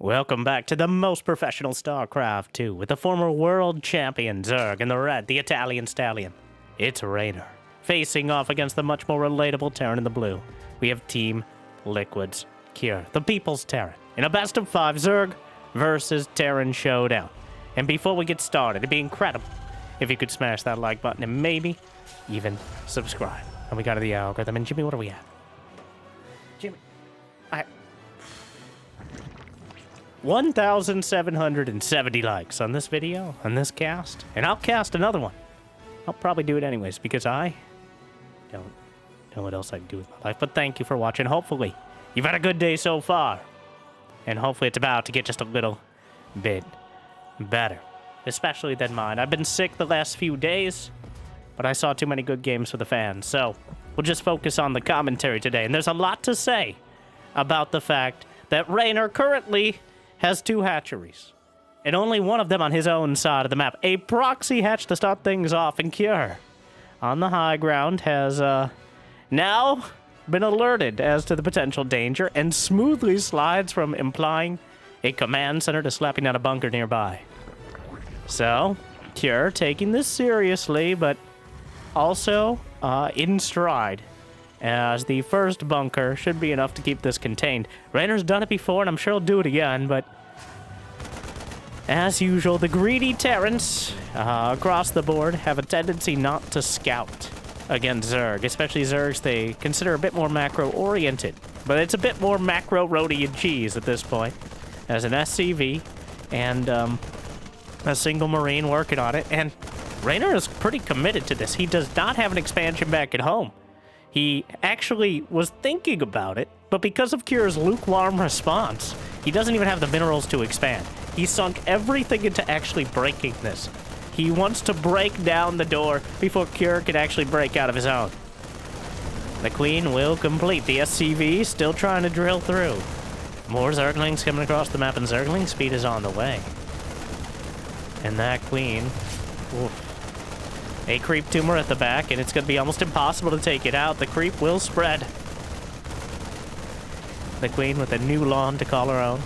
Welcome back to the most professional StarCraft 2 with the former world champion Zerg in the red, the Italian stallion. It's Reynor, facing off against the much more relatable Terran in the blue. We have Team Liquid's Cure, the people's Terran, in a best of 5 Zerg versus Terran showdown. And before we get started, it'd be incredible if you could smash that like button and maybe even subscribe. And we got to the algorithm. And Jimmy, what are we at? Jimmy, 1,770 likes on this video, on this cast, and I'll cast another one. I'll probably do it anyways, because I don't know what else I'd do with my life. But thank you for watching. Hopefully, you've had a good day so far. And hopefully it's about to get just a little bit better. Especially than mine. I've been sick the last few days, but I saw too many good games for the fans. So, we'll just focus on the commentary today. And there's a lot to say about the fact that Reynor currently has 2 hatcheries, and only one of them on his own side of the map. A proxy hatch to start things off, and Cure, on the high ground, has now been alerted as to the potential danger, and smoothly slides from implying a command center to slapping down a bunker nearby. So, Cure taking this seriously, but also in stride, as the first bunker should be enough to keep this contained. Reynor's done it before, and I'm sure he'll do it again, but as usual, the greedy Terrans across the board have a tendency not to scout against Zerg, especially Zergs they consider a bit more macro-oriented. But it's a bit more macro roti and cheese at this point, as an SCV and a single Marine working on it, and Reynor is pretty committed to this. He does not have an expansion back at home. He actually was thinking about it, but because of Cure's lukewarm response, he doesn't even have the minerals to expand. He sunk everything into actually breaking this. He wants to break down the door before Cure can actually break out of his own. The Queen will complete. The SCV still trying to drill through. More Zerglings coming across the map, and Zergling speed is on the way. And that Queen... oof. A creep tumor at the back, and it's going to be almost impossible to take it out. The creep will spread. The Queen with a new lawn to call her own.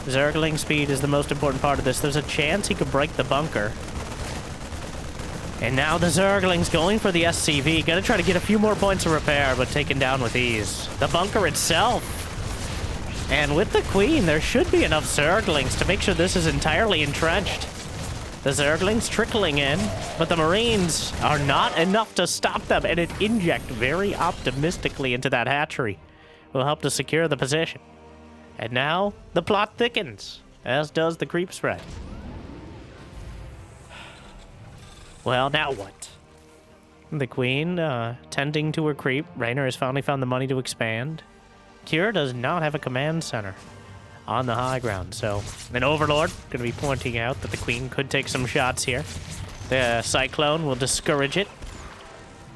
Zergling speed is the most important part of this. There's a chance he could break the bunker. And now the Zergling's going for the SCV. Gonna try to get a few more points of repair, but taken down with ease. The bunker itself. And with the Queen, there should be enough Zerglings to make sure this is entirely entrenched. The Zerglings trickling in, but the Marines are not enough to stop them, and an inject very optimistically into that hatchery will help to secure the position. And now, the plot thickens, as does the creep spread. Well, now what? The Queen, tending to her creep. Reynor has finally found the money to expand. Cure does not have a command center on the high ground, so an Overlord going to be pointing out that the Queen could take some shots here. The Cyclone will discourage it.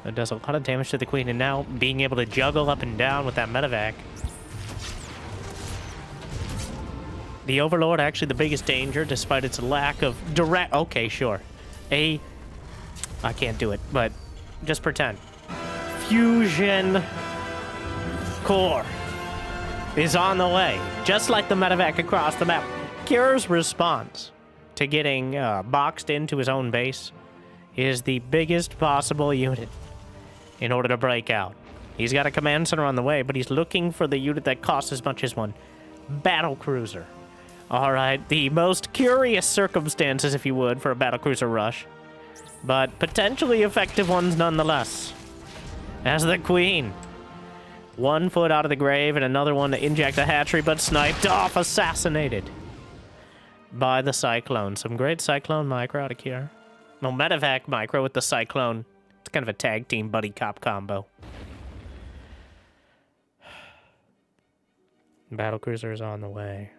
It does a lot of damage to the Queen, and now being able to juggle up and down with that medevac. The Overlord actually the biggest danger, despite its lack of direct... okay, sure. I can't do it, but just pretend. Fusion Core is on the way, just like the medevac across the map. Cure's response to getting boxed into his own base is the biggest possible unit in order to break out. He's got a command center on the way, but he's looking for the unit that costs as much as one. Battlecruiser. Alright, the most curious circumstances, if you would, for a Battlecruiser rush, but potentially effective ones nonetheless. As the Queen, 1 foot out of the grave, and another one to inject a hatchery, but sniped off, assassinated by the Cyclone. Some great Cyclone micro out of Cure. No, medevac micro with the Cyclone. It's kind of a tag team buddy cop combo. Battlecruiser is on the way.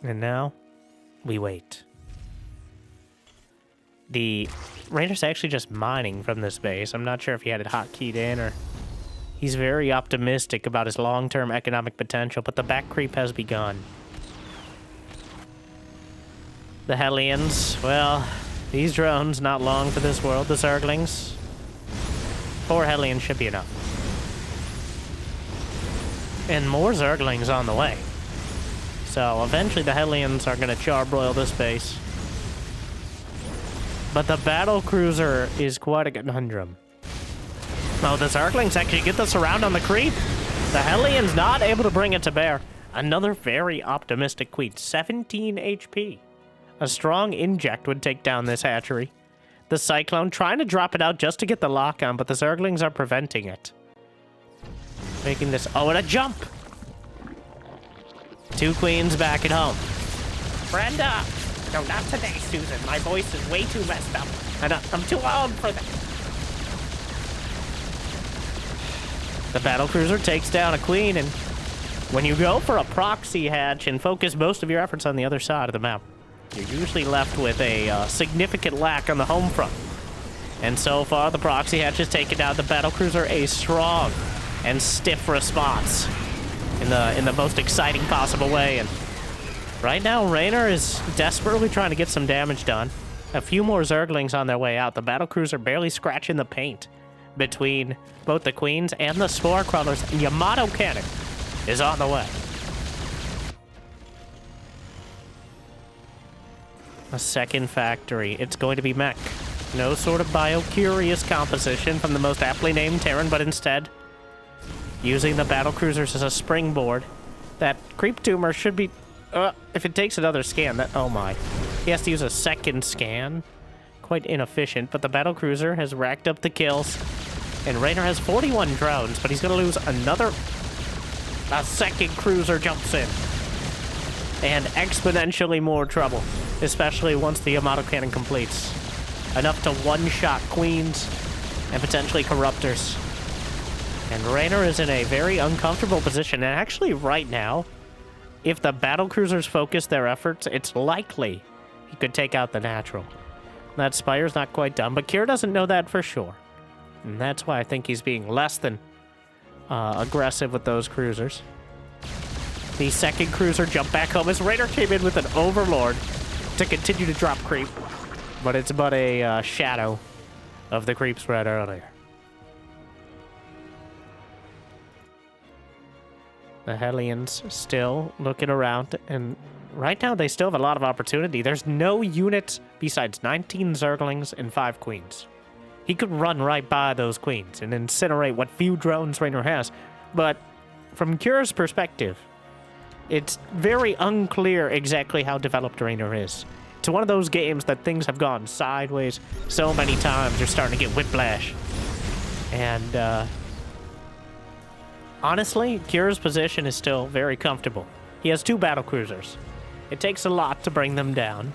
And now, we wait. The Reynor's actually just mining from this base. I'm not sure if he had it hotkeyed in, or he's very optimistic about his long-term economic potential, but the back creep has begun. The Hellions, well, these drones not long for this world. The Zerglings, 4 Hellions should be enough. and more Zerglings on the way. So eventually the Hellions are going to charbroil this base. But the Battlecruiser is quite a conundrum. Oh, the Zerglings actually get the surround on the creep. The Hellions not able to bring it to bear. Another very optimistic queen, 17 HP. A strong inject would take down this hatchery. The Cyclone trying to drop it out just to get the lock on, but the Zerglings are preventing it. Making this... Oh, and a jump! 2 queens back at home. Brenda! No, not today, Susan. My voice is way too messed up. And I'm too old for that. The Battlecruiser takes down a queen, and when you go for a proxy hatch and focus most of your efforts on the other side of the map, you're usually left with a significant lack on the home front. And so far, the proxy hatch has taken down the Battlecruiser a strong and stiff response in the most exciting possible way. And right now, Reynor is desperately trying to get some damage done. A few more Zerglings on their way out. The Battlecruiser barely scratching the paint between both the queens and the spore crawlers. And Yamato Cannon is on the way. A second factory. It's going to be mech. No sort of bio-curious composition from the most aptly named Terran, but instead using the Battlecruisers as a springboard. That creep tumor should be... if it takes another scan, that... Oh my. He has to use a second scan. Quite inefficient, but the Battlecruiser has racked up the kills. And Reynor has 41 drones, but he's going to lose another... A second cruiser jumps in. And exponentially more trouble. Especially once the Yamato Cannon completes. Enough to one-shot queens and potentially corruptors. And Reynor is in a very uncomfortable position. And actually, right now, if the Battlecruisers focus their efforts, it's likely he could take out the natural. That Spire's not quite done, but Kira doesn't know that for sure. And that's why I think he's being less than aggressive with those cruisers. The second cruiser jumped back home as Reynor came in with an Overlord to continue to drop creep. But it's but a shadow of the creep spread earlier. The Hellions still looking around, and right now they still have a lot of opportunity. There's no units besides 19 Zerglings and 5 queens. He could run right by those queens and incinerate what few drones Reynor has. But from Kira's perspective, it's very unclear exactly how developed Reynor is. It's one of those games that things have gone sideways so many times, you're starting to get whiplash. And, honestly, Kira's position is still very comfortable. He has 2 Battlecruisers. It takes a lot to bring them down.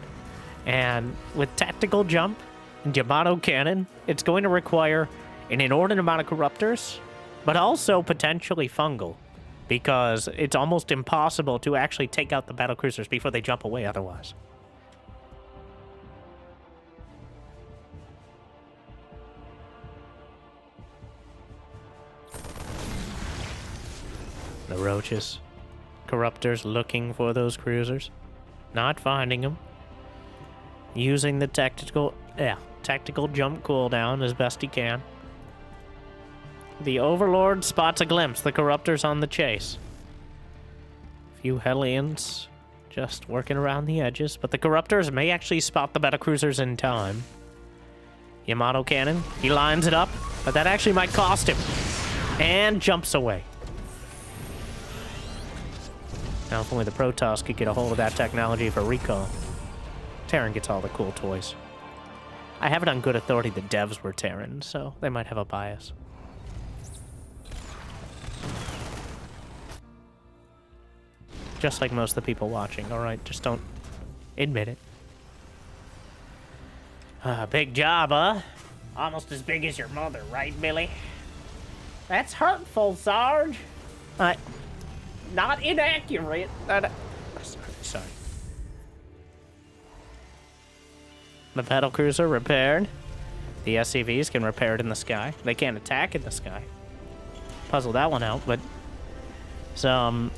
And with Tactical Jump and Yamato Cannon, it's going to require an inordinate amount of corruptors, but also potentially fungal, because it's almost impossible to actually take out the Battlecruisers before they jump away otherwise. The roaches. Corruptors looking for those cruisers. Not finding them. Using the tactical jump cooldown as best he can. The Overlord spots a glimpse. The Corruptors on the chase. A few Hellions just working around the edges, but the Corruptors may actually spot the Battlecruisers in time. Yamato Cannon, he lines it up, but that actually might cost him. And jumps away. Now, if only the Protoss could get a hold of that technology for recall. Terran gets all the cool toys. I have it on good authority the devs were Terran, so they might have a bias. Just like most of the people watching, alright? Just don't admit it. Big job, huh? Almost as big as your mother, right, Billy? That's hurtful, Sarge. Not inaccurate. Sorry. The Battlecruiser repaired. The SCVs can repair it in the sky. They can't attack in the sky. Puzzle that one out, but some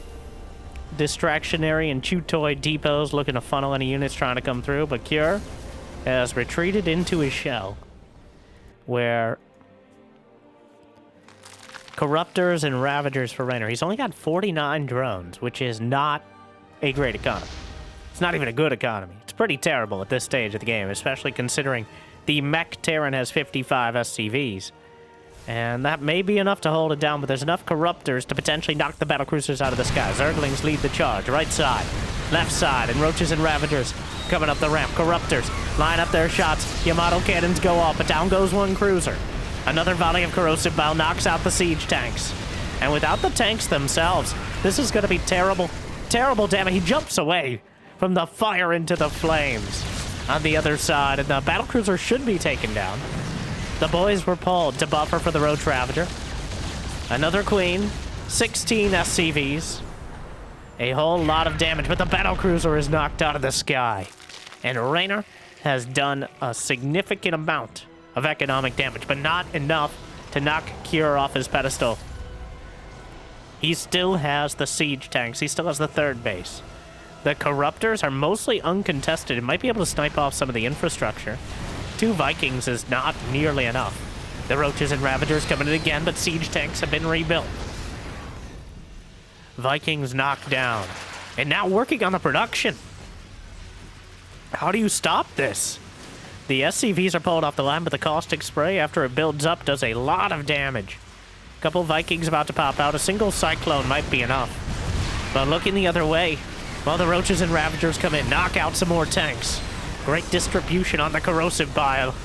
distractionary and chew-toy depots looking to funnel any units trying to come through, but Cure has retreated into his shell, where Corruptors and Ravagers for Reynor. He's only got 49 drones, which is not a great economy. It's not even a good economy. It's pretty terrible at this stage of the game, especially considering the mech Terran has 55 SCVs. And that may be enough to hold it down, but there's enough Corruptors to potentially knock the Battlecruisers out of the sky. Zerglings lead the charge. Right side, left side, and Roaches and Ravagers coming up the ramp. Corruptors line up their shots. Yamato cannons go off, but down goes one cruiser. Another volley of corrosive bile knocks out the siege tanks. And without the tanks themselves, this is going to be terrible, terrible damage. He jumps away from the fire into the flames on the other side, and the Battlecruiser should be taken down. The boys were pulled to buffer for the Roach Ravager. Another Queen, 16 SCVs. A whole lot of damage, but the Battlecruiser is knocked out of the sky. And Reynor has done a significant amount of economic damage, but not enough to knock Cure off his pedestal. He still has the siege tanks. He still has the third base. The Corruptors are mostly uncontested and might be able to snipe off some of the infrastructure. 2 Vikings is not nearly enough. The Roaches and Ravagers coming in again, but siege tanks have been rebuilt. Vikings knocked down. And now working on the production. How do you stop this? The SCVs are pulled off the line, but the caustic spray, after it builds up, does a lot of damage. A couple Vikings about to pop out. A single cyclone might be enough. But looking the other way, while the Roaches and Ravagers come in, knock out some more tanks. Great distribution on the corrosive bile.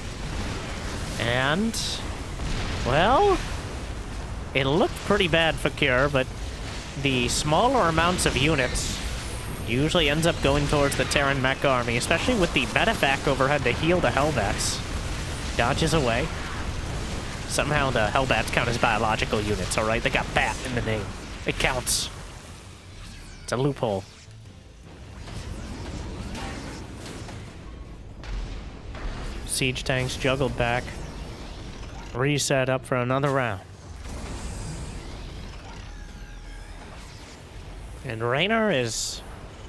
And, well, it looked pretty bad for Cure, but the smaller amounts of units usually ends up going towards the Terran mech army, especially with the medevac overhead to heal the Hellbats. Dodges away. Somehow the Hellbats count as biological units, alright? They got bat in the name. It counts. It's a loophole. Siege tanks juggled back. Reset up for another round. And Reynor is...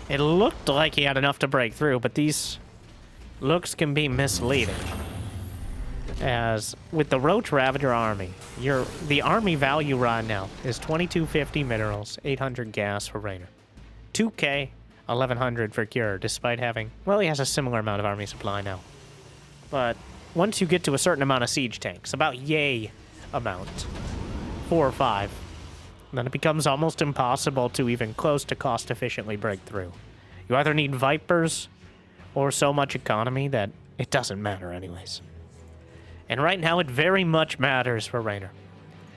It looked like he had enough to break through, but these looks can be misleading. As with the Roach Ravager army, the army value right now is 2250 minerals, 800 gas for Reynor. 2k, 1100 for Cure, despite having... Well, he has a similar amount of army supply now. But once you get to a certain amount of siege tanks, about yay amount, 4 or 5, then it becomes almost impossible to even close to cost efficiently break through. You either need Vipers or so much economy that it doesn't matter anyways. And right now it very much matters for Reynor.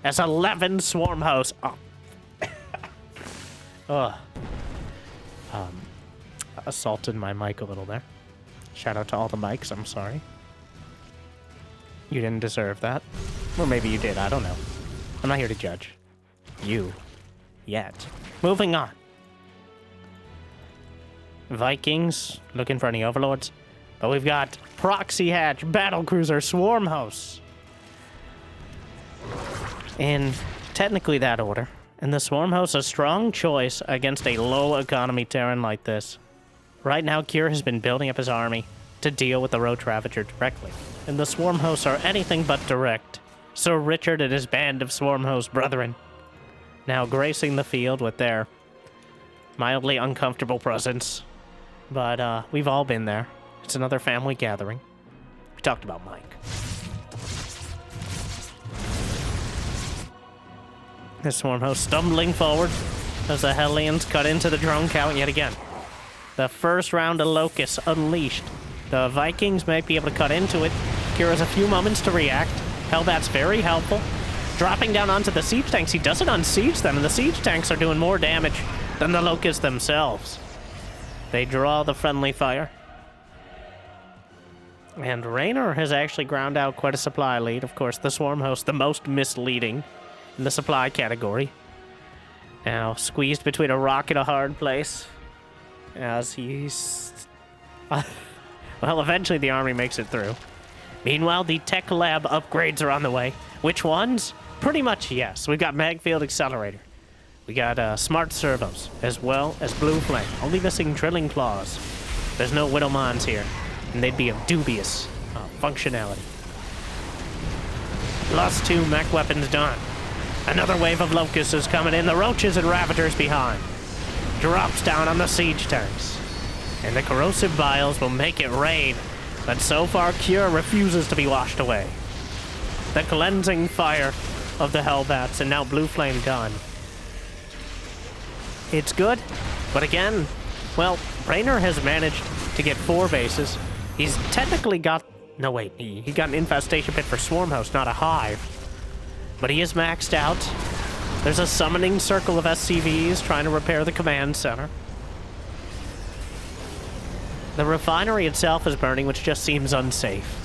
As 11 swarm hosts... Oh. Assaulted my mic a little there. Shout out to all the mics, I'm sorry. You didn't deserve that. Or maybe you did, I don't know. I'm not here to judge you yet. Moving on. Vikings, looking for any overlords. But we've got Proxy Hatch, Battlecruiser, Swarm Hosts. In technically that order. And the Swarm Hosts a strong choice against a low economy Terran like this. Right now, Cure has been building up his army to deal with the Roach Ravager directly. And the Swarm Hosts are anything but direct. Sir Richard and his band of Swarm Host brethren now gracing the field with their mildly uncomfortable presence. But we've all been there. It's another family gathering. We talked about Mike. The Swarm Host stumbling forward as the Hellions cut into the drone count yet again. The first round of Locusts unleashed. The Vikings might be able to cut into it. Cure has a few moments to react. Hellbat's very helpful. Dropping down onto the siege tanks, he doesn't unsiege them, and the siege tanks are doing more damage than the Locusts themselves. They draw the friendly fire. And Reynor has actually ground out quite a supply lead. Of course, the Swarm Host, the most misleading in the supply category. Now, squeezed between a rock and a hard place. As he's... well, eventually the army makes it through. Meanwhile, the tech lab upgrades are on the way. Which ones? Pretty much yes. We've got Magfield Accelerator. We got Smart Servos, as well as Blue Flame. Only missing Drilling Claws. There's no Widowmons here, and they'd be of dubious functionality. +2 mech weapons done. Another wave of locusts is coming in. The roaches and ravagers behind. Drops down on the siege tanks. And the corrosive biles will make it rain. But so far, Cure refuses to be washed away. The cleansing fire of the Hellbats and now Blue Flame gone. It's good, but again, well, Reynor has managed to get 4 bases. He's technically got... No, wait, he got an infestation pit for Swarmhost, not a hive. But he is maxed out. There's a summoning circle of SCVs trying to repair the command center. The refinery itself is burning, which just seems unsafe.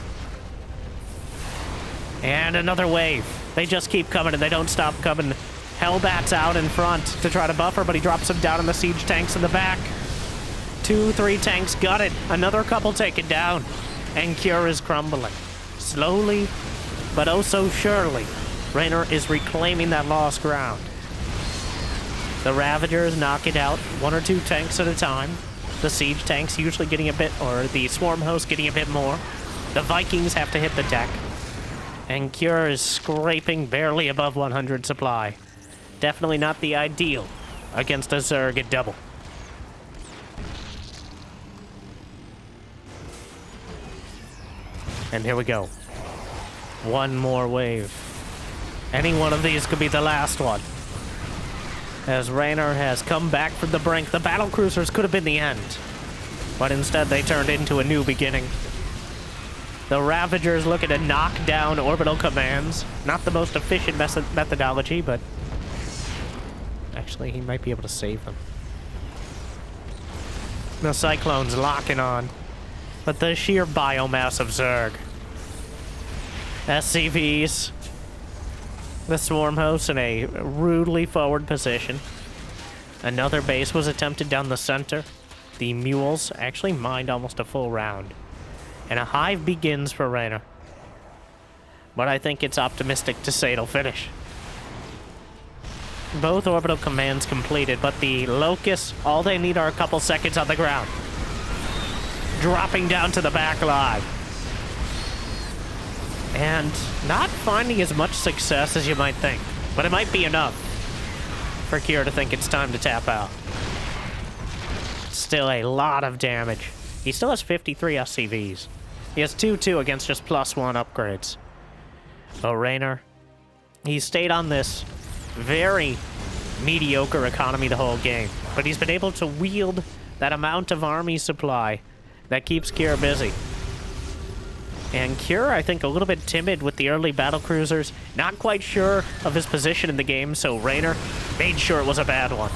And another wave. They just keep coming and they don't stop coming. Hellbat's out in front to try to buffer, but he drops them down on the siege tanks in the back. 2, 3 tanks gutted. Another couple taken down. And Cure is crumbling. Slowly, but oh so surely, Reynor is reclaiming that lost ground. The Ravagers knock it out, 1 or 2 tanks at a time. The siege tanks usually getting a bit, or the swarm host getting a bit more. The Vikings have to hit the deck. And Cure is scraping barely above 100 supply. Definitely not the ideal against a Zerg at double. And here we go. One more wave. Any one of these could be the last one. As Reynor has come back from the brink, the Battlecruisers could have been the end. But instead they turned into a new beginning. The Ravagers looking to knock down orbital commands. Not the most efficient methodology, but... Actually, he might be able to save them. The Cyclone's locking on. But the sheer biomass of Zerg. SCVs. The Swarm Host in a rudely forward position. Another base was attempted down the center. The Mules actually mined almost a full round. And a hive begins for Reynor. But I think it's optimistic to say it'll finish. Both orbital commands completed, but the Locusts, all they need are a couple seconds on the ground. Dropping down to the back line. And not finding as much success as you might think. But it might be enough for Cure to think it's time to tap out. Still a lot of damage. He still has 53 SCVs. He has 2-2 against just +1 upgrades. But Reynor, he stayed on this very mediocre economy the whole game. But he's been able to wield that amount of army supply that keeps Cure busy. And Cure, I think, a little bit timid with the early Battlecruisers. Not quite sure of his position in the game, so Reynor made sure it was a bad one.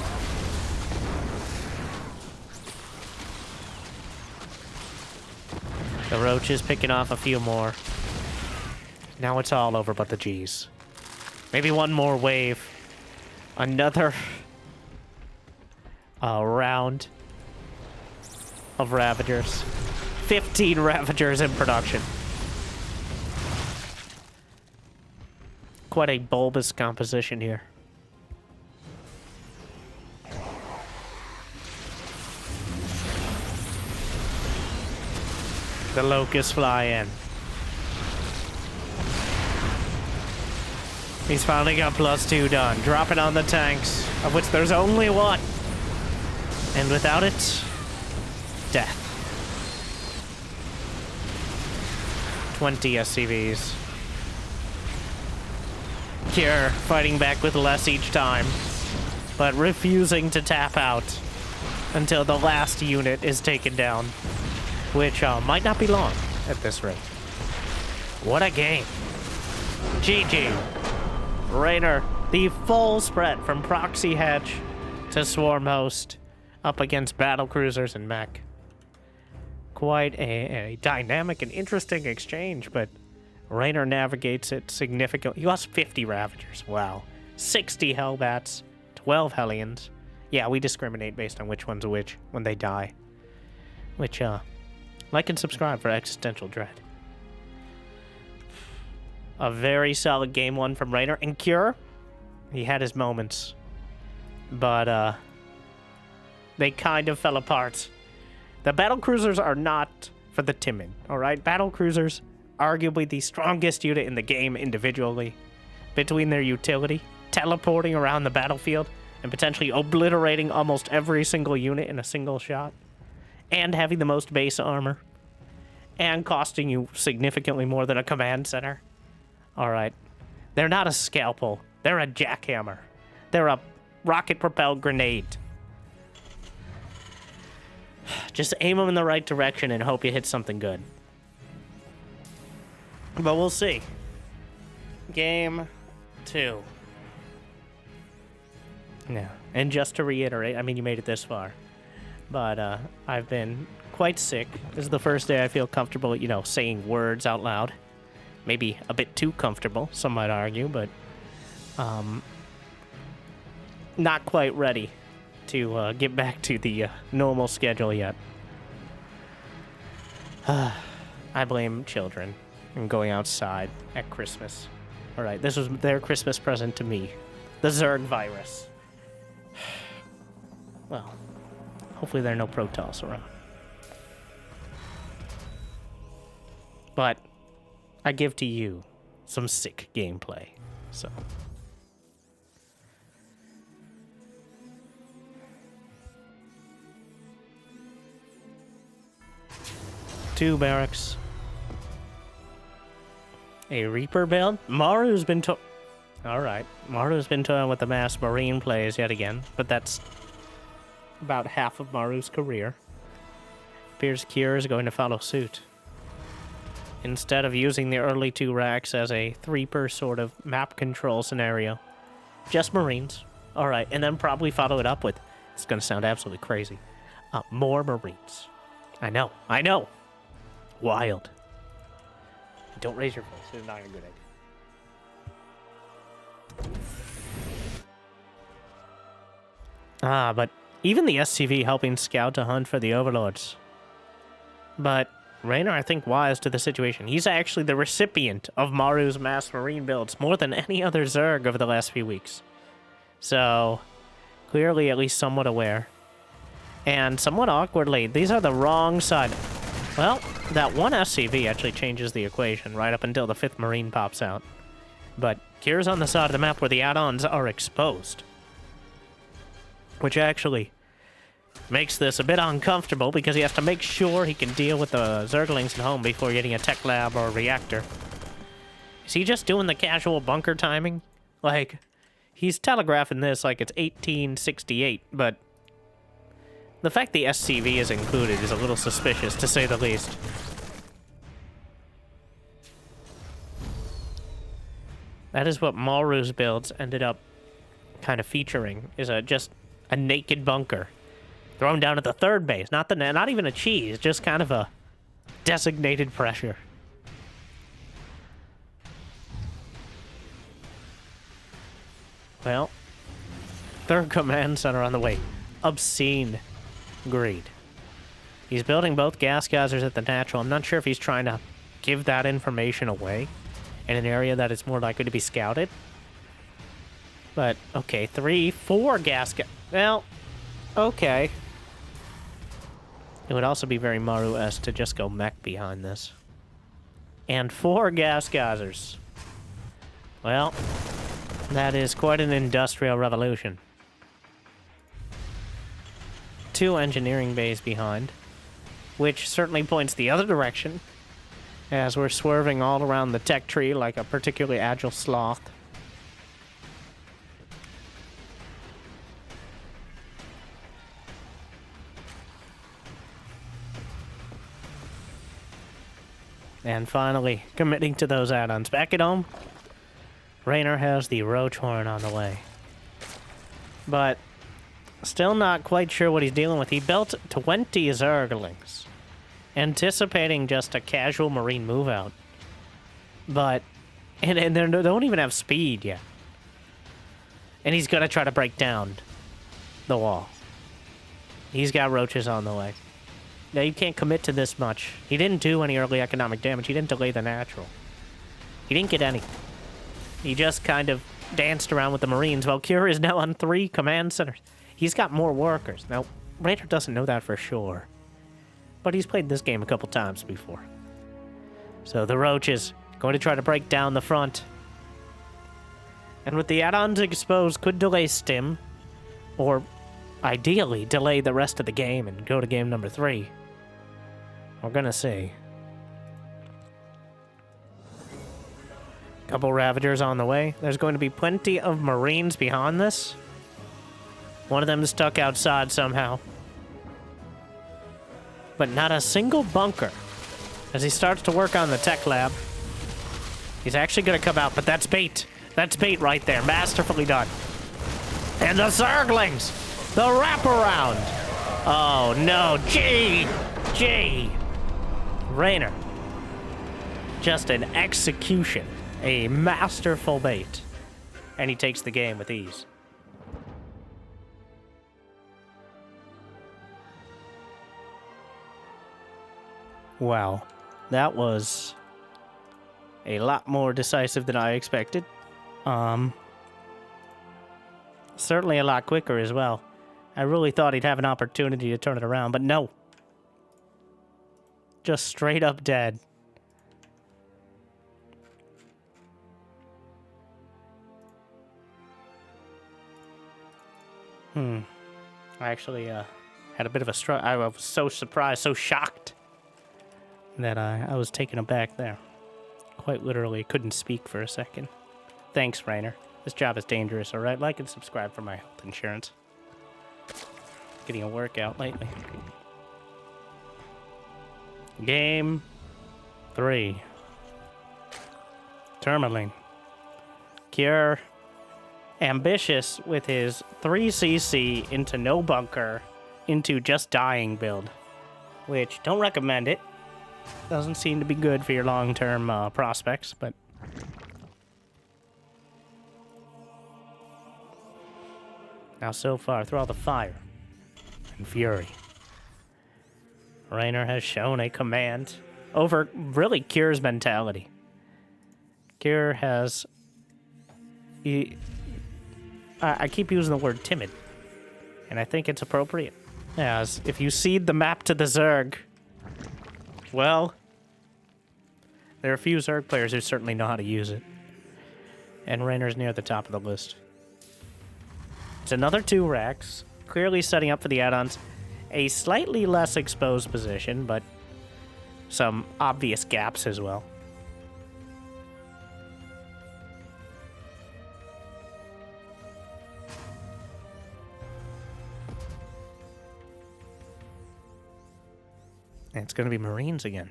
The Roach is picking off a few more. Now it's all over but the G's. Maybe one more wave. Another round of Ravagers. 15 Ravagers in production. Quite a bulbous composition here. The Locusts fly in. He's finally got +2 done. Dropping on the tanks, of which there's only 1. And without it, death. 20 SCVs. Cure fighting back with less each time, but refusing to tap out until the last unit is taken down, which might not be long at this rate. What a game. GG. Reynor, the full spread from Proxy Hedge to Swarm Host up against Battlecruisers and mech. Quite a dynamic and interesting exchange, but Reynor navigates it significantly. He lost 50 Ravagers. Wow. 60 Hellbats, 12 Hellions. Yeah, we discriminate based on which one's which when they die. Which, like and subscribe for Existential Dread. A very solid game one from Reynor. And Cure, he had his moments. But, they kind of fell apart. The Battlecruisers are not for the timid, alright? Battlecruisers, arguably the strongest unit in the game individually. Between their utility teleporting around the battlefield and potentially obliterating almost every single unit in a single shot, and having the most base armor, and costing you significantly more than a command center. All right. They're not a scalpel. They're a jackhammer. They're a rocket-propelled grenade. Just aim them in the right direction and hope you hit something good. But we'll see. Game 2. Yeah. And just to reiterate, I mean, you made it this far. But I've been quite sick. This is the first day I feel comfortable, you know, saying words out loud. Maybe a bit too comfortable, some might argue, but not quite ready to get back to the normal schedule yet. I blame children and going outside at Christmas. All right, this was their Christmas present to me. The Zerg virus. Well, hopefully there are no Protoss around. But I give to you some sick gameplay, so. Two barracks. A Reaper build? Maru's been Alright, Maru's been toying with the mass Marine plays yet again, but that's about half of Maru's career. Appears Kier is going to follow suit. Instead of using the early 2 racks as a 3-per sort of map control scenario. Just Marines. Alright, and then probably follow it up with, it's going to sound absolutely crazy, more Marines. I know. Wild. Don't raise your voice. It's not a good idea. But even the SCV helping scout to hunt for the overlords. But Reynor, I think, wise to the situation. He's actually the recipient of Maru's mass Marine builds more than any other Zerg over the last few weeks. So, clearly at least somewhat aware. And somewhat awkwardly, these are the wrong side. Well, that one SCV actually changes the equation right up until the 5th Marine pops out. But Kier's on the side of the map where the add-ons are exposed. Which actually makes this a bit uncomfortable because he has to make sure he can deal with the Zerglings at home before getting a tech lab or a reactor. Is he just doing the casual bunker timing? Like, he's telegraphing this like it's 1868, but the fact the SCV is included is a little suspicious, to say the least. That is what Maru's builds ended up kind of featuring, is just a naked bunker thrown down at the 3rd base. Not even a cheese, just kind of a designated pressure. Well, 3rd command center on the way. Obscene greed. He's building both gas geysers at the natural. I'm not sure if he's trying to give that information away in an area that is more likely to be scouted. But, okay, 3, 4 gas well, okay. It would also be very Maru-esque to just go mech behind this. And 4 gas geysers. Well, that is quite an industrial revolution. 2 engineering bays behind, which certainly points the other direction, as we're swerving all around the tech tree like a particularly agile sloth. And finally, committing to those add-ons. Back at home, Reynor has the Roach Horn on the way. But still not quite sure what he's dealing with. He built 20 Zerglings, anticipating just a casual Marine move-out. But, and they don't even have speed yet. And he's going to try to break down the wall. He's got roaches on the way. Now, you can't commit to this much. He didn't do any early economic damage. He didn't delay the natural. He didn't get any. He just kind of danced around with the Marines, while Cure is now on 3 command centers. He's got more workers. Now, Reynor doesn't know that for sure. But he's played this game a couple times before. So the Roach is going to try to break down the front. And with the add-ons exposed, could delay Stim, or ideally delay the rest of the game and go to game number 3. We're gonna see. Couple Ravagers on the way. There's going to be plenty of Marines behind this. One of them is stuck outside somehow. But not a single bunker. As he starts to work on the tech lab, he's actually going to come out, but that's bait. That's bait right there. Masterfully done. And the Zerglings! The wraparound! Oh no, G! Reynor. Just an execution. A masterful bait. And he takes the game with ease. Wow. That was a lot more decisive than I expected. Certainly a lot quicker as well. I really thought he'd have an opportunity to turn it around, but no. Just straight up dead. I actually had a bit of a struggle. I was so surprised, so shocked that I was taken aback there. Quite literally couldn't speak for a second. Thanks, Reynor. This job is dangerous, alright? Like and subscribe for my health insurance. Getting a workout lately. Game 3. Tourmaline. Cure. Ambitious with his 3cc into no bunker, into just dying build. Which, don't recommend it. Doesn't seem to be good for your long-term prospects, but... Now, so far, through all the fire and fury, Reynor has shown a command over, really, Cure's mentality. Cure has... I keep using the word timid, and I think it's appropriate. As if you cede the map to the Zerg, well, there are a few Zerg players who certainly know how to use it. And Reynor's near the top of the list. It's another 2 racks, clearly setting up for the add-ons. A slightly less exposed position, but some obvious gaps as well. And it's going to be Marines again.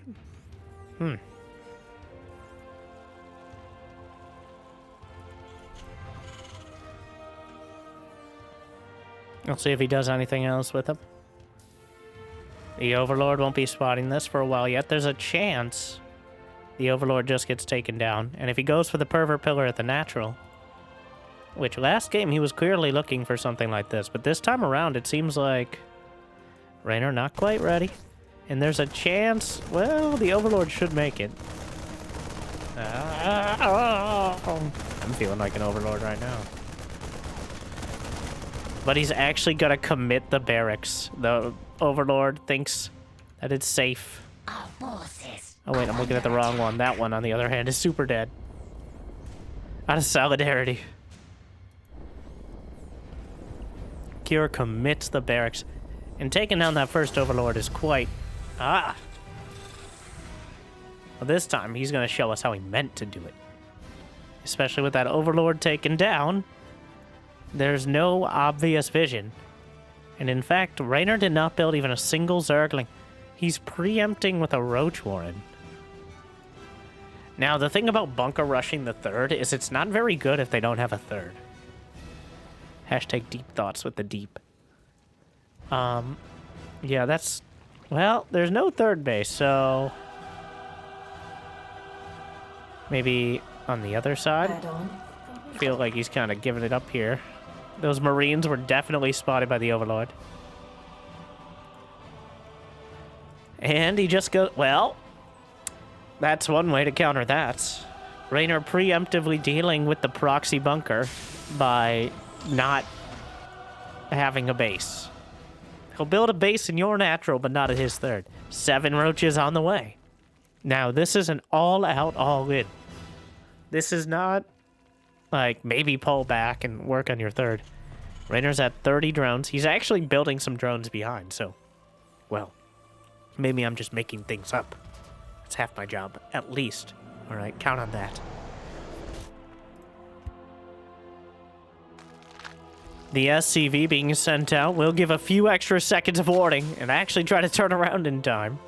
I'll see if he does anything else with them. The Overlord won't be spotting this for a while yet. There's a chance the Overlord just gets taken down. And if he goes for the Pervert Pillar at the natural, which last game he was clearly looking for something like this, but this time around it seems like Reynor not quite ready. And there's a chance, well, the Overlord should make it. I'm feeling like an Overlord right now. But he's actually gonna commit the barracks. The Overlord thinks that it's safe. Oh wait, I'm looking at the wrong one. That one, on the other hand, is super dead. Out of solidarity. Cure commits the barracks. And taking down that first Overlord is quite... Well, this time, he's going to show us how he meant to do it. Especially with that Overlord taken down, there's no obvious vision. And in fact, Reynor did not build even a single Zergling. He's preempting with a Roach Warren. Now, the thing about bunker rushing the 3rd is it's not very good if they don't have a 3rd. Hashtag deep thoughts with the deep. Yeah, that's... Well, there's no 3rd base, so... Maybe on the other side? I feel like he's kind of giving it up here. Those Marines were definitely spotted by the Overlord. And he just goes... Well, that's one way to counter that. Reynor preemptively dealing with the proxy bunker by not having a base. He'll build a base in your natural, but not at his 3rd. 7 roaches on the way. Now, this is an all-out, all-in. This is not like, maybe pull back and work on your third. Reynor's at 30 drones. He's actually building some drones behind, so... Well, maybe I'm just making things up. It's half my job, at least. Alright, count on that. The SCV being sent out will give a few extra seconds of warning and actually try to turn around in time.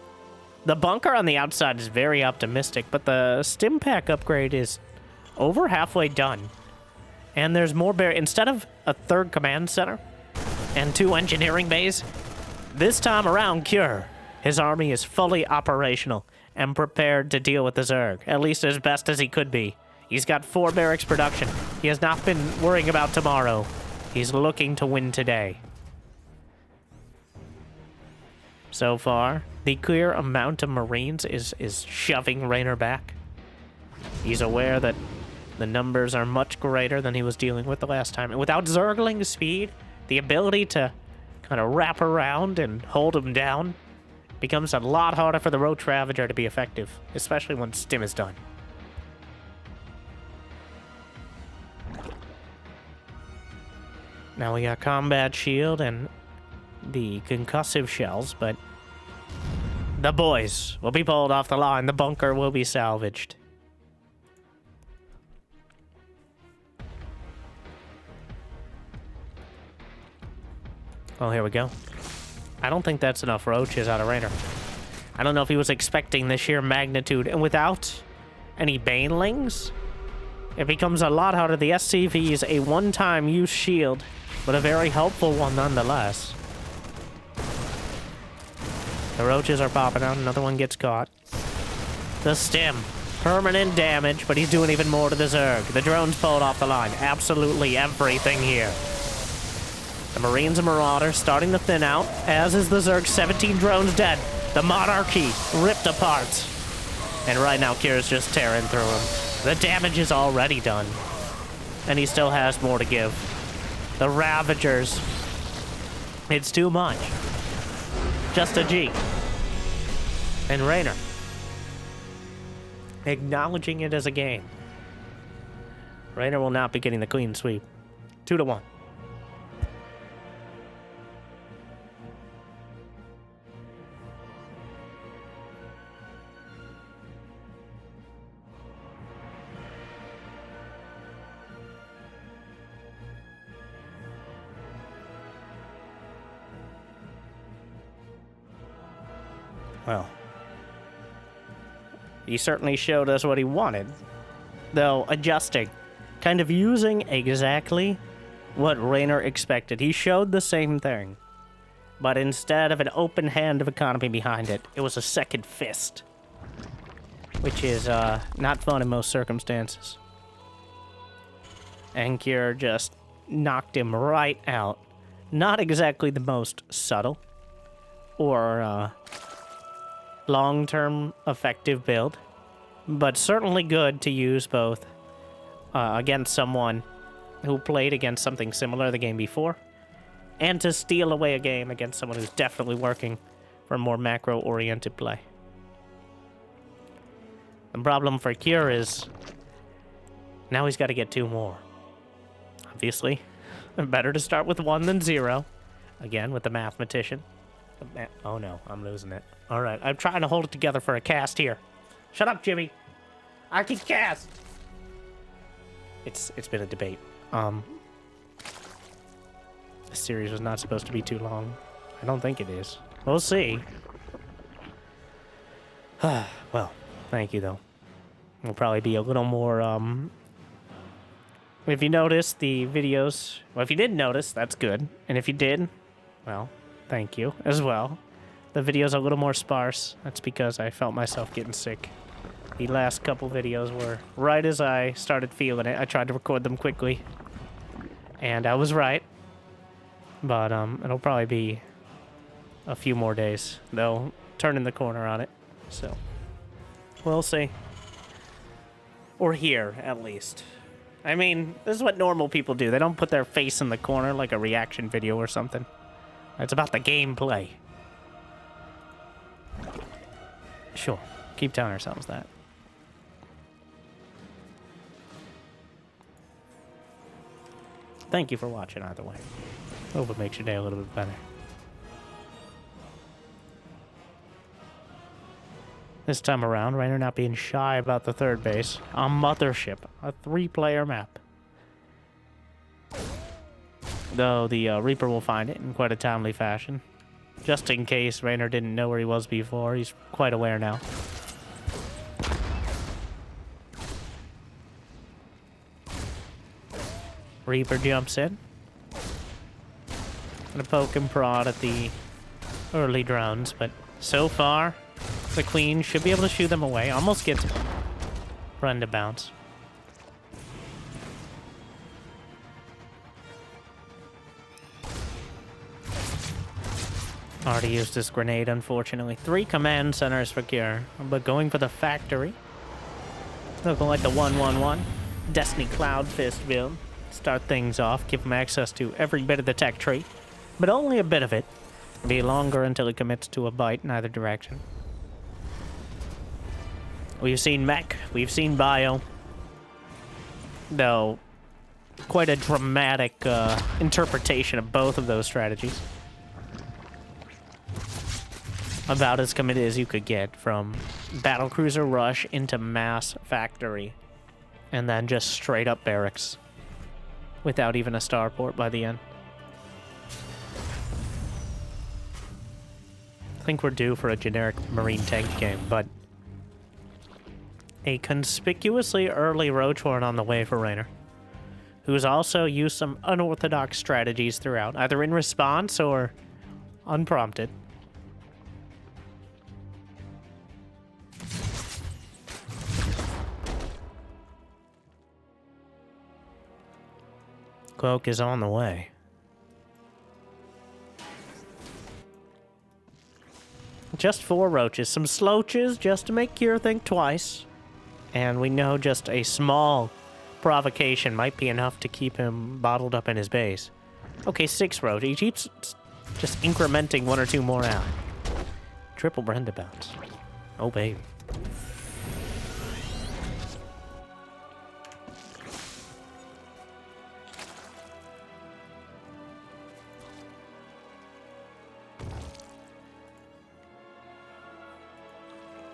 The bunker on the outside is very optimistic, but the stim pack upgrade is over halfway done. And there's more instead of a third command center and 2 engineering bays, this time around Cure, his army is fully operational and prepared to deal with the Zerg, at least as best as he could be. He's got 4 barracks production. He has not been worrying about tomorrow. He's looking to win today. So far, the clear amount of Marines is shoving Reynor back. He's aware that the numbers are much greater than he was dealing with the last time. And without Zergling speed, the ability to kind of wrap around and hold him down becomes a lot harder for the Roach Ravager to be effective, especially when Stim is done. Now we got Combat Shield and the concussive shells, but the boys will be pulled off the line. The bunker will be salvaged. Oh, here we go. I don't think that's enough roaches out of Reynor. I don't know if he was expecting the sheer magnitude, and without any banelings, it becomes a lot harder. The SCV is a one-time use shield, but a very helpful one nonetheless. The roaches are popping out. Another one gets caught. The stim. Permanent damage, but he's doing even more to the Zerg. The drones pulled off the line. Absolutely everything here. The Marines and Marauders starting to thin out, as is the Zerg. 17 drones dead. The Monarchy ripped apart. And right now, Kira's just tearing through him. The damage is already done. And he still has more to give. The Ravagers. It's too much. Just a G. And Reynor. Acknowledging it as a game. Reynor will not be getting the clean sweep. 2-1. Well, he certainly showed us what he wanted, though adjusting, kind of using exactly what Reynor expected. He showed the same thing, but instead of an open hand of economy behind it, it was a second fist, which is not fun in most circumstances. And Cure just knocked him right out. Not exactly the most subtle or long-term effective build, but certainly good to use both against someone who played against something similar the game before, and to steal away a game against someone who's definitely working for more macro-oriented play. The problem for Cure is now he's got to get 2 more. Obviously, better to start with 1 than 0. Again, with the mathematician. Oh no, I'm losing it. All right, I'm trying to hold it together for a cast here. Shut up, Jimmy. I can cast. It's been a debate. This series was not supposed to be too long. I don't think it is. We'll see. Well, thank you though. We'll probably be a little more if you noticed the videos, well, if you didn't notice, that's good. And if you did, well, thank you as well. The videos are a little more sparse. That's because I felt myself getting sick. The last couple videos were right as I started feeling it. I tried to record them quickly, and I was right. But it'll probably be a few more days, though, turning the corner on it. So, we'll see. Or here, at least. I mean, this is what normal people do. They don't put their face in the corner like a reaction video or something. It's about the gameplay. Sure, keep telling ourselves that. Thank you for watching either way. Hope it makes your day a little bit better. This time around, Reynor not being shy about the third base. On Mothership, a 3-player map. Though the Reaper will find it in quite a timely fashion. Just in case Reynor didn't know where he was before, he's quite aware now. Reaper jumps in. Gonna poke and prod at the early drones, but so far, the Queen should be able to shoo them away. Almost gets run to bounce. Already used this grenade, unfortunately. 3 command centers for Cure, but going for the factory. Looking like the 1-1-1. Destiny Cloud Fist build. Start things off, give him access to every bit of the tech tree, but only a bit of it. Be longer until he commits to a bite in either direction. We've seen mech, we've seen bio, though quite a dramatic interpretation of both of those strategies. About as committed as you could get from Battlecruiser Rush into mass factory, and then just straight up barracks. Without even a starport by the end. I think we're due for a generic marine tank game, but a conspicuously early Roach Horn on the way for Reynor, who's also used some unorthodox strategies throughout, either in response or unprompted. Cloak is on the way. Just 4 roaches. Some sloaches just to make Cure think twice. And we know just a small provocation might be enough to keep him bottled up in his base. Okay, 6 roaches. He keeps just incrementing 1 or 2 more out. Triple Brenda bounce. Oh, baby.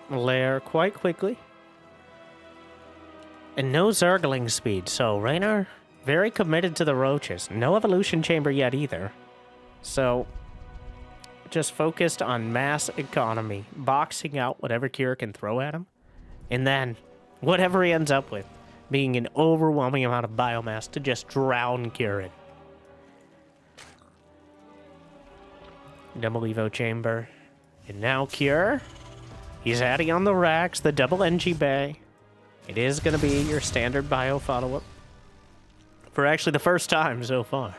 Lair quite quickly. And no Zergling speed, so Reynor very committed to the roaches. No evolution chamber yet either. So just focused on mass economy, boxing out whatever Cure can throw at him, and then whatever he ends up with being an overwhelming amount of biomass to just drown Cure in. Double Evo chamber. And now Cure. He's adding on the racks, the double NG bay. It is going to be your standard bio follow-up. For actually the first time so far.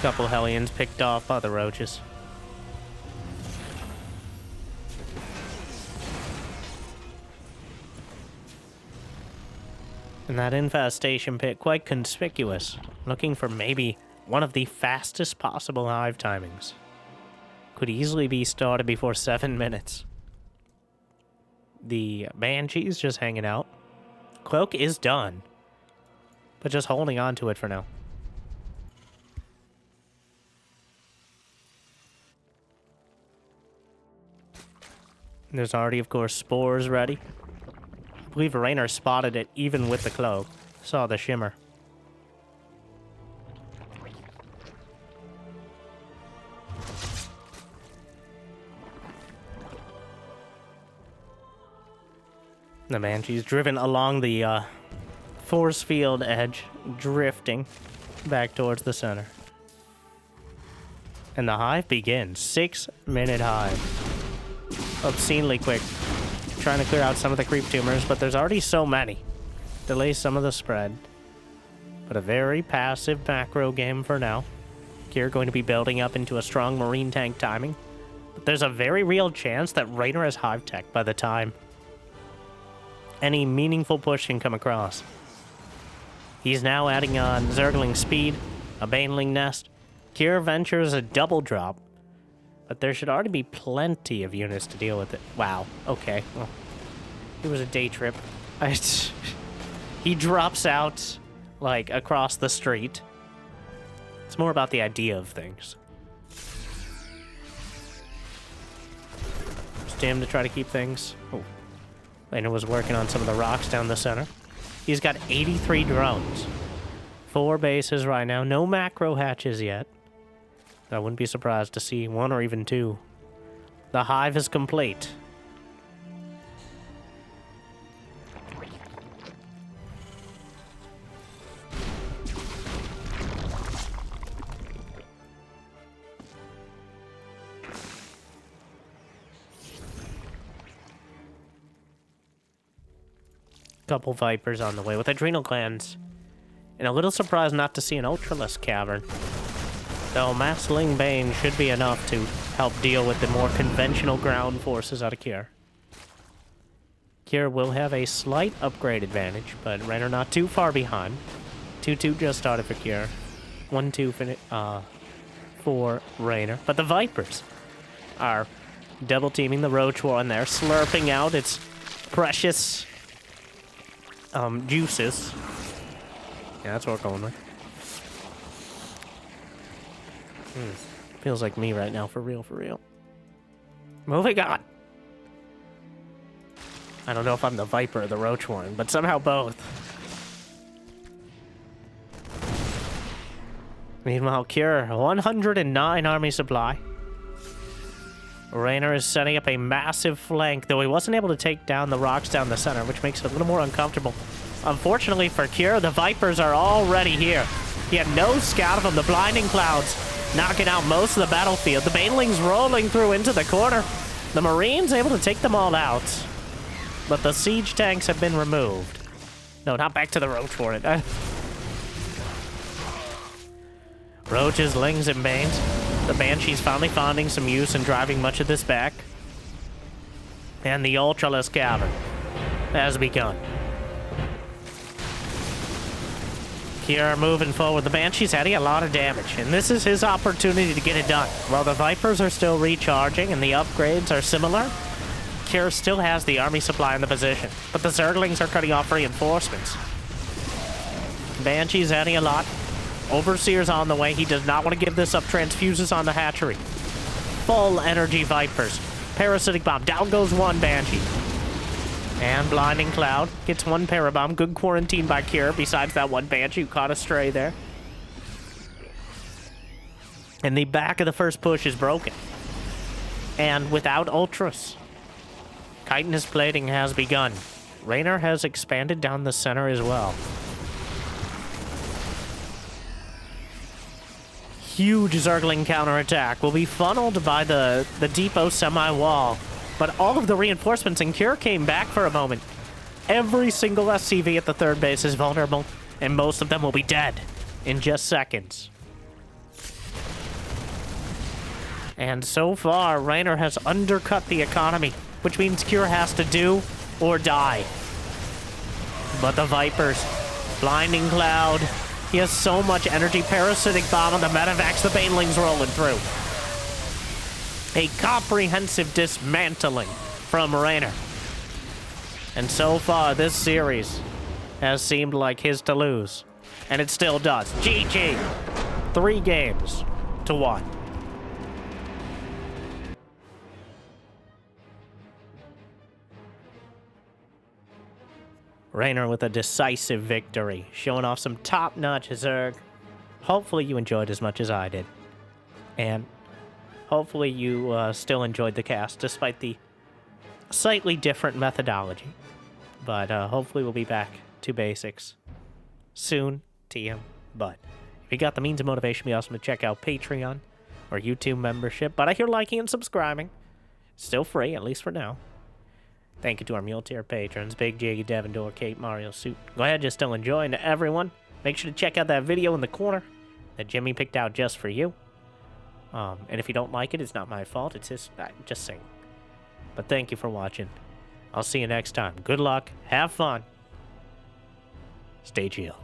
Couple Hellions picked off by the roaches. And that infestation pit, quite conspicuous. Looking for maybe one of the fastest possible hive timings. Could easily be started before 7 minutes. The Banshee's just hanging out. Cloak is done. But just holding on to it for now. There's already, of course, spores ready. I believe Reynor spotted it even with the cloak. Saw the shimmer. The Banshee's driven along the force field edge, drifting back towards the center. And the hive begins. 6-minute hive. Obscenely quick. Trying to clear out some of the creep tumors, but there's already so many. Delay some of the spread. But a very passive macro game for now. Cure going to be building up into a strong marine tank timing. But there's a very real chance that Reynor has hive tech by the time any meaningful push can come across. He's now adding on Zergling speed, a Baneling nest. Cure ventures a double drop. But there should already be plenty of units to deal with it. Wow. Okay. Well, it was a day trip. He drops out, like, across the street. It's more about the idea of things. Him to try to keep things. Oh, Reynor was working on some of the rocks down the center. He's got 83 drones. 4 bases right now. No macro hatches yet. I wouldn't be surprised to see 1 or even 2. The hive is complete. Couple Vipers on the way with adrenal glands. And a little surprised not to see an Ultralisk Cavern. Though Massling Bane should be enough to help deal with the more conventional ground forces out of Kier. Kier will have a slight upgrade advantage, but Reynor not too far behind. 2-2 just started for Kier. 1-2 for Reynor. But the Vipers are double teaming the Roach War, and they're slurping out its precious juices. Yeah, that's what we're going with. Feels like me right now, for real, for real. Moving on. I don't know if I'm the Viper or the Roach Warren, but somehow both. Meanwhile, Kier, 109 army supply. Reynor is setting up a massive flank, though he wasn't able to take down the rocks down the center, which makes it a little more uncomfortable. Unfortunately for Kier, the Vipers are already here. He had no scout of them. The blinding clouds knocking out most of the battlefield. The Banelings rolling through into the corner. The Marines able to take them all out. But the siege tanks have been removed. No, not back to the Roach for it. Roaches, Lings, and Banes. The Banshee's finally finding some use and driving much of this back. And the Ultralisk Cavern has begun. Kier moving forward. The Banshee's adding a lot of damage, and this is his opportunity to get it done. While the Vipers are still recharging and the upgrades are similar, Kier still has the army supply in the position, but the Zerglings are cutting off reinforcements. Banshee's adding a lot. Overseer's on the way. He does not want to give this up. Transfuses on the hatchery. Full energy Vipers. Parasitic Bomb. Down goes one Banshee. And Blinding Cloud gets one Parabomb. Good quarantine by Kier, besides that one Banshee who caught a stray there. And the back of the first push is broken. And without Ultras, Chitinous Plating has begun. Reynor has expanded down the center as well. Huge Zergling counterattack will be funneled by the depot semi-wall. But all of the reinforcements in Kier came back for a moment. Every single SCV at the third base is vulnerable, and most of them will be dead in just seconds. And so far, Reynor has undercut the economy, which means Kier has to do or die. But the Vipers, Blinding Cloud, he has so much energy. Parasitic Bomb on the Medivacs, the Banelings rolling through. A comprehensive dismantling from Reynor. And so far, this series has seemed like his to lose. And it still does. GG. 3 games to 1. Reynor with a decisive victory, showing off some top-notch Zerg. Hopefully you enjoyed as much as I did. And hopefully you still enjoyed the cast, despite the slightly different methodology. But hopefully we'll be back to basics soon, TM. But if you got the means of motivation, be awesome to check out Patreon or YouTube membership. But I hear liking and subscribing. Still free, at least for now. Thank you to our Mule Tier patrons, Big Jiggy, Devin Door, Kate, Mario, Suit. Go ahead, just still enjoy. And to everyone, make sure to check out that video in the corner that Jimmy picked out just for you. And if you don't like it, it's not my fault. It's just saying. But thank you for watching. I'll see you next time. Good luck. Have fun. Stay chill.